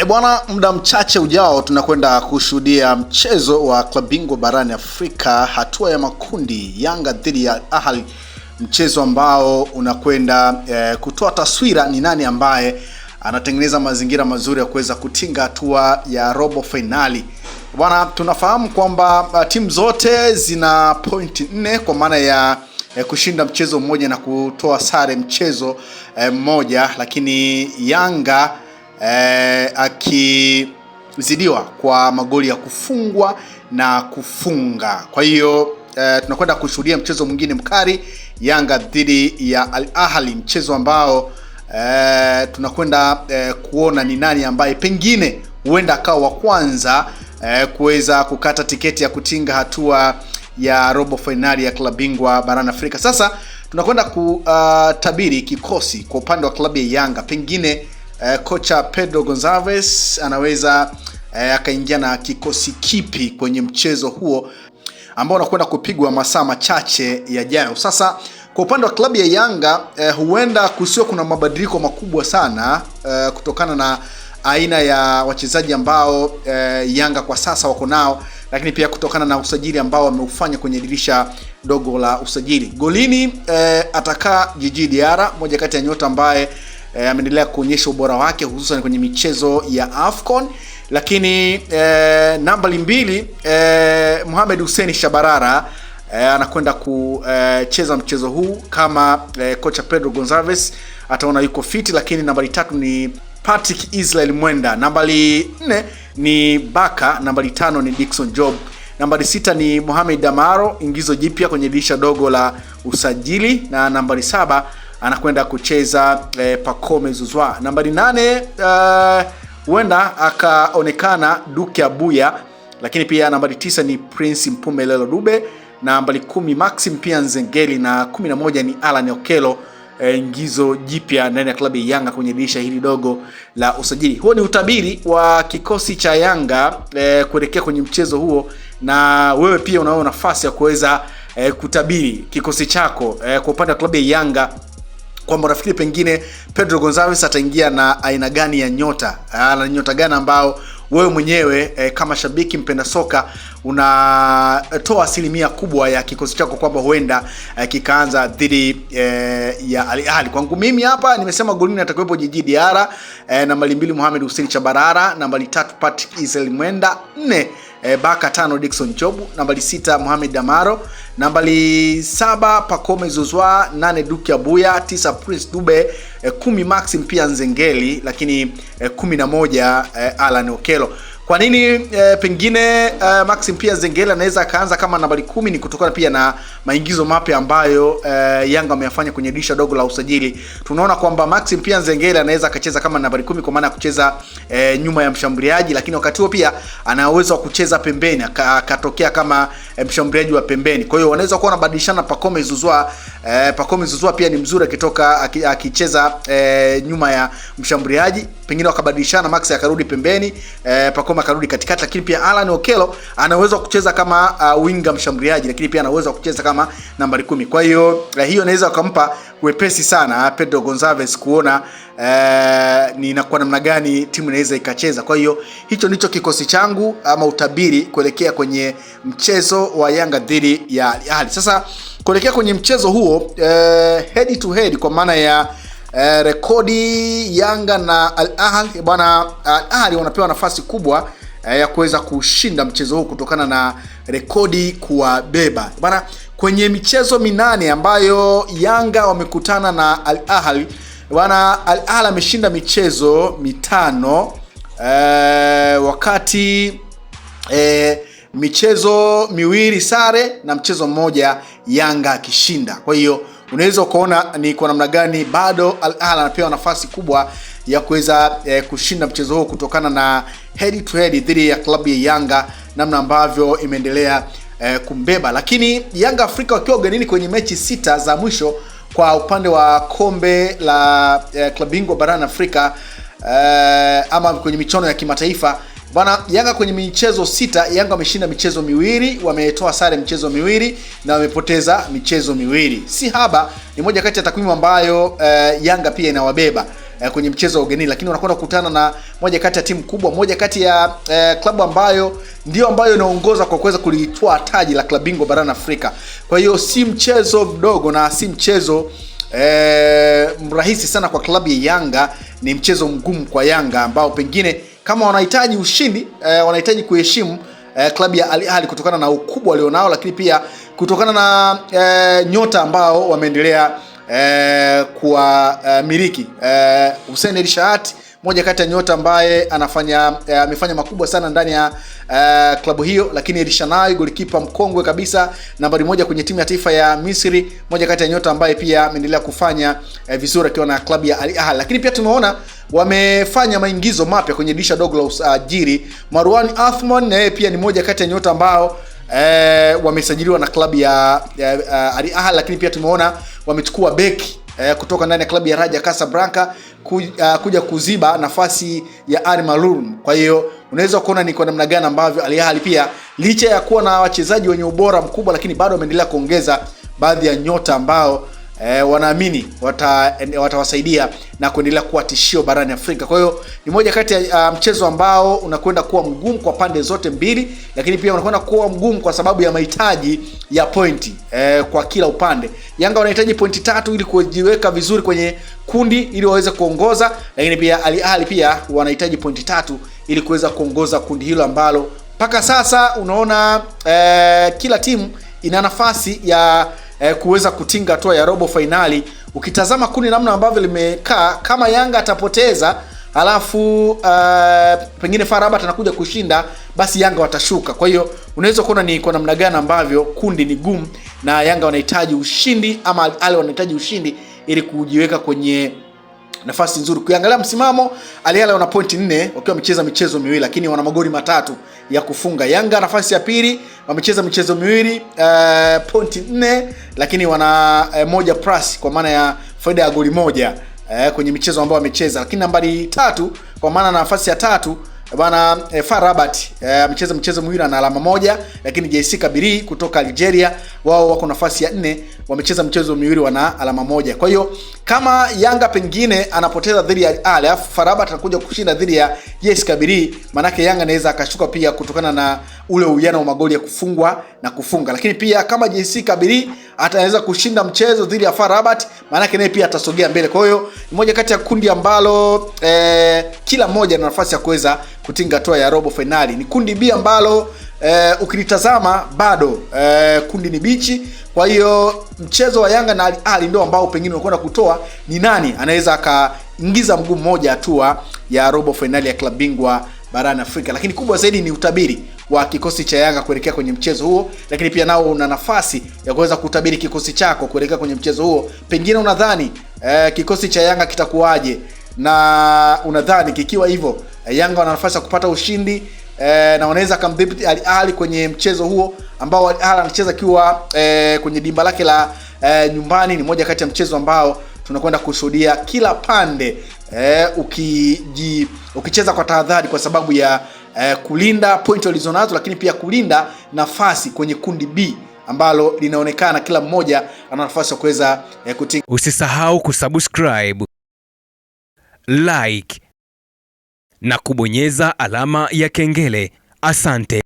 Bwana, muda mchache ujao tunakwenda kushuhudia mchezo wa klabu bingwa barani Afrika hatua ya makundi, Yanga dhidi ya Al Ahly, mchezo ambao unakwenda kutoa taswira ni nani ambaye anatengeneza mazingira mazuri ya kuweza kutinga hatua ya robo finali. Bwana, tunafahamu kwamba timu zote zina pointi 4 kwa maana ya kushinda mchezo mmoja na kutoa sare mchezo mmoja, lakini Yanga akizidiwa kwa magoli ya kufungwa na kufunga. Kwa hiyo tunakwenda kushuhudia mchezo mwingine mkali, Yanga dhidi ya Al Ahly, mchezo ambao tunakwenda kuona ni nani ambaye pengine huenda akawa wa kwanza kuweza kukata tiketi ya kutinga hatua ya robo finali ya klabu bingwa barani Afrika. Sasa tunakwenda kutabiri kikosi kwa upande wa klabu ya Yanga. Pengine kocha Pedro Gonçalves anaweza akaingia na kikosi kipi kwenye mchezo huo ambao unakwenda kupigwa masaa machache yajayo. Sasa kwa upande wa klabu ya Yanga huenda kusio kuna mabadiliko makubwa sana kutokana na aina ya wachezaji ambao Yanga kwa sasa wako nao, lakini pia kutokana na usajili ambao wameufanya kwenye dirisha dogo la usajili. Golini atakaa Djigui Diarra, moja kati ya nyota ambaye ameendelea kuonyesha ubora wake hususan kwenye michezo ya AFCON. Lakini nambari 2 Mohamed Hussein Shabalala anakwenda kucheza mchezo huu kama kocha Pedro Gonçalves ataona yuko fiti. Lakini nambari 3 ni Patrick Israel Mwenda, nambari 4 ni Baka, nambari 5 ni Dickson Job, nambari 6 ni Mohamed Damaro, ingizo jipya kwenye dirisha dogo la usajili, na nambari 7 anakwenda kucheza Pacome Zouzoua. Nambari 8 huenda akaonekana Duke Abuya, lakini pia nambari 9 ni Prince Mpumelelo Dube, nambari 10 Maxim pia Nzengeli, na 11 ni Alan Okello, ingizo jipya ndani ya klabu ya Yanga kwenye dirisha hili dogo la usajili. Huo ni utabiri wa kikosi cha Yanga kuelekea kwenye mchezo huo, na wewe pia unao nafasi ya kuweza kutabiri kikosi chako kwa upande wa klabu ya Yanga, kwamba unafikiri pengine Pedro Gonçalves ataingia na aina gani ya nyota, na nyota gani ambao wewe mwenyewe kama shabiki mpenda soka unatoa asilimia kubwa ya kikosi chako kwamba huenda kikaanza dhidi ya Al Ahly. Kwangu mimi hapa nimesema golini atakuwepo Djigui Diarra, nambari 2 Mohamed Hussein Shabalala, nambari 3 Patrick Israel Mwenda, 4 Baka, 5 Dickson Job, nambari 6 Mohamed Damaro, nambari 7 Pacome Zouzoua, 8 Duke Abuya, 9 Prince Dube, 10 Maxim pia Nzengeli, lakini 11 Alan Okello. Kwa nini pengine Maxim pia Nzengeli anaweza kaanza kama nambari 10? Ni kutokana pia na maingizo mapya ambayo Yanga wameyafanya kwenye dirisha dogo la usajili. Tunaona kwamba Maxim pia Nzengeli anaweza akacheza kama nambari 10 kwa maana ya kucheza nyuma ya mshambuliaji, lakini wakati huo pia ana uwezo wa kucheza pembeni, akatokea kama mshambuliaji wa pembeni. Kwa hiyo wanaweza kuwa wanabadilishana Pacome Zouzoua. Pacome Zouzoua pia ni mzuri akitoka akicheza nyuma ya mshambuliaji, pengine wakabadilishana, Max akarudi pembeni, Pacome akarudi katikati. Lakini pia Alan Okello ana uwezo wa kucheza kama winga mshambuliaji, lakini pia ana uwezo wa kucheza kama nambari 10. Kwa hiyo hiyo inaweza kumpa wepesi sana Pedro Gonçalves kuona ni inakuwa namna gani timu inaweza ikacheza. Kwa hiyo hicho ndicho kikosi changu ama utabiri kuelekea kwenye mchezo wa Yanga dhidi ya Al Ahly. Sasa kuelekea kwenye mchezo huo head to head, kwa maana ya rekodi Yanga na Al Ahly, bwana, Al Ahly wanapewa nafasi kubwa ya kuweza kushinda mchezo huu kutokana na rekodi kuwabeba. Bwana, kwenye michezo 8 ambayo Yanga wamekutana na Al Ahly, bwana, Al Ahly ameshinda michezo 5 wakati michezo 2 sare na mchezo mmoja Yanga akishinda. Kwa hiyo unaweza kuona ni kwa namna gani bado Al Ahly anapewa nafasi kubwa ya kuweza kushinda mchezo huo kutokana na head to head dhidi ya klabu ya Yanga, namna ambavyo imeendelea kumbeba. Lakini Yanga Afrika wakiwa ugenini kwenye mechi 6 za mwisho kwa upande wa kombe la klabu bingwa barani Afrika ama kwenye michuano ya kimataifa, bwana, Yanga kwenye michezo 6, Yanga wameshinda michezo 2, wametoa sare michezo 2 na wamepoteza michezo 2. Si haba, ni moja kati ya takwimu ambayo Yanga pia inawabeba. kwenye mchezo wa ugenini, lakini wanakwenda kukutana na moja kati ya timu kubwa, moja kati ya klabu ambayo ndio ambayo inaongoza kwa kuweza kulitoa taji la klabu bingwa barani Afrika. Kwa hiyo si mchezo mdogo na si mchezo mrahisi sana kwa klabu ya Yanga. Ni mchezo mgumu kwa Yanga ambao pengine kama wanahitaji ushindi, wanahitaji kuheshimu klabu ya Al Ahly kutokana na ukubwa walionao, lakini pia kutokana na nyota ambao wameendelea kwa miliki. Hussein El Shahat, moja kati ya nyota ambaye amefanya makubwa sana ndani ya klabu hiyo, lakini El Shanai, golikipa mkongwe kabisa, nambari 1 kwenye timu ya taifa ya Misri, moja kati ya nyota ambaye pia ameendelea kufanya vizuri akiwa na klabu ya Al Ahly. Lakini pia tumeona wamefanya maingizo mapya kwenye dirisha dogo la usajili. Marwan Athman na yeye pia ni moja kati ya nyota ambao wamesajiliwa na klabu ya Al Ahly, lakini pia tumeona wamechukua beki kutoka ndani ya klabu ya Raja Casablanca kuja kuziba nafasi ya Ali Malum. Kwa hiyo unaweza kuona ni kwa namna gani ambavyo Al Ahly pia licha ya kuwa na wachezaji wenye ubora mkubwa, lakini bado wameendelea kuongeza baadhi ya nyota ambao wanaamini watawasaidia na kuendelea kuwa tishio barani Afrika. Kwa hiyo ni moja kati ya mchezo ambao unakwenda kuwa mgumu kwa pande zote mbili, lakini pia unakwenda kuwa mgumu kwa sababu ya mahitaji ya pointi kwa kila upande. Yanga wanahitaji pointi 3 ili kujiweka vizuri kwenye kundi ili waweze kuongoza, lakini pia Al Ahly pia wanahitaji pointi 3 ili kuweza kuongoza kundi hilo ambalo mpaka sasa unaona kila timu ina nafasi ya kuweza kutinga hatua ya robo finali. Ukitazama kundi namna ambavyo limekaa, kama Yanga atapoteza alafu pengine FAR Rabat anakuja kushinda, basi Yanga watashuka. Kwa hiyo unaweza kuona ni kwa namna gani ambavyo kundi ni gumu na Yanga wanahitaji ushindi ama Al Ahly wanahitaji ushindi ili kujiweka kwenye nafasi nzuri. Kuangalia msimamo, Al Ahly wana pointi 4 wakiwa wamecheza michezo miwili, lakini wana magoli 3 ya kufunga. Yanga nafasi ya pili, wamecheza michezo miwili, pointi 4, lakini wana 1 plus kwa maana ya faida ya goli 1 kwenye michezo ambayo wamecheza. Lakini nambari 3 kwa maana nafasi ya 3 bwana FAR Rabat amecheza michezo miwili na alama 1, lakini JS Kabylie kutoka Algeria wao wako nafasi ya 4, wamecheza michezo miwili wana alama 1. Kwa hiyo kama Yanga pengine anapoteza dhidi ya Al Ahly alafu FAR Rabat anakuja kushinda dhidi ya JS Kabylie, manake Yanga anaweza akashuka pia kutokana na ule uwiano wa magoli ya kufungwa na kufunga. Lakini pia kama JS Kabylie ataweza kushinda mchezo dhidi ya FAR Rabat, manake naye pia atasogea mbele. Kwa hiyo ni moja kati ya kundi ambalo kila mmoja ana nafasi ya kuweza kutinga hatua ya robo finali. Ni kundi B ambalo ukilitazama bado kundi ni bichi. Kwa hiyo mchezo wa Yanga na Al Ahly ndio ambao pengine unakwenda kutoa ni nani anaweza akaingiza mguu mmoja hatua ya robo finali ya klabu bingwa barani Afrika. Lakini kubwa zaidi ni utabiri wa kikosi cha Yanga kuelekea kwenye mchezo huo, lakini pia nao una nafasi ya kuweza kutabiri kikosi chako kuelekea kwenye mchezo huo. Pengine unadhani kikosi cha Yanga kitakuwaje, na unadhani kikiwa hivyo Yanga wana nafasi ya kupata ushindi na wanaweza kumdhibiti Al Ahly kwenye mchezo huo ambao Al Ahly anacheza kiwa kwenye dimba lake la nyumbani. Ni moja kati ya mchezo ambao tunakwenda kushuhudia kila pande ukicheza kwa tahadhari kwa sababu ya kulinda point walizonazo, lakini pia kulinda nafasi kwenye kundi B ambalo linaonekana kila mmoja ana nafasi ya kuweza kutinga. Usisahau kusubscribe, like na kubonyeza alama ya kengele. Asante.